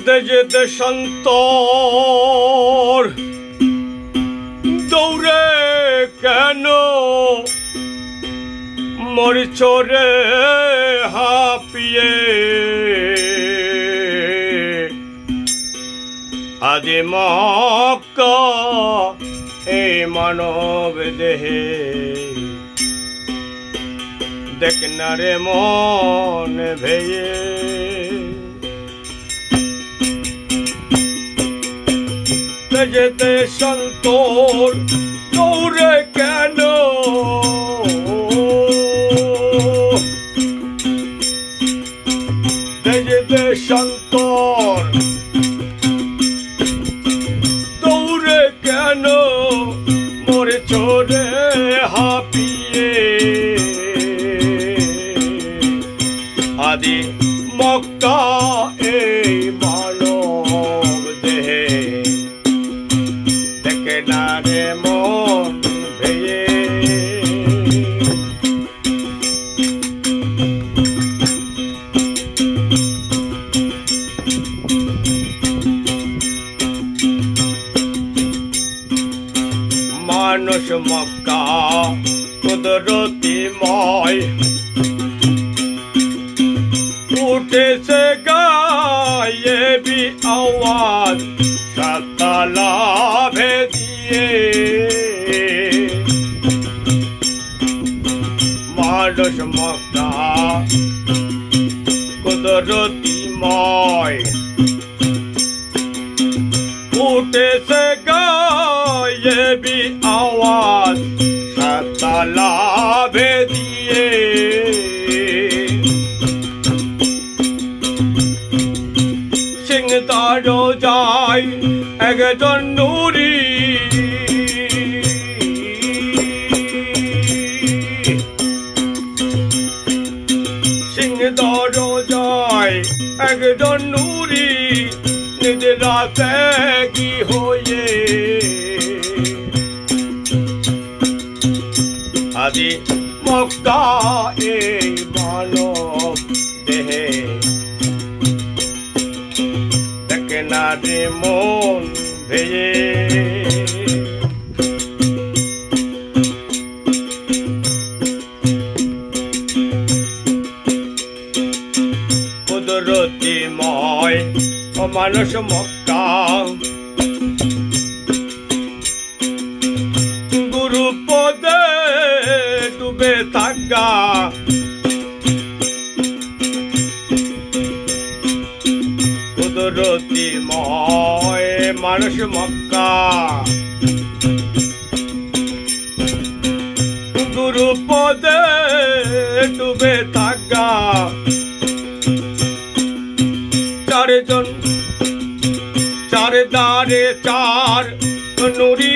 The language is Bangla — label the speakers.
Speaker 1: দেজে দেশান্তর দৌড়ে কেন মরিচরে হাঁপিয়ে আদি মক্কা এই মানব দেহে দেখ না রে মন ভেয়ে যেতে সন্তোর দৌড়ে কেন যেতে সন্তোর দৌড়ে কেন মোরে চোরে হাঁপিয়ে আদি মক্কা এই মানব দেহে দেখে না রে মন ভেয়ে মানুষ মক্কা কুদরতিময় উঠেছে গায়ে বি আওয়াজ সাতালা ভেদিয়ে মানুষ মক্কা কুদরতিময় উঠেছে গায়ে বি আওয়াজ সাতালা ভেদিয়ে সিংহদারও যায় একজন নুরি সিংহদারও যায় একজন নুরি নিজ রাতে কি হয়ে আদি মক্কা এই মানব দেহে দেখে না রে মন ভেয়ে কুদরতিময় ও মানুষ মক্কা গুরু পদে ডুবে থাকা কুদরতিময় মানুষ মক্কা গুরু পদে ডুবে থাকা চারজন চার দারে চার নুরি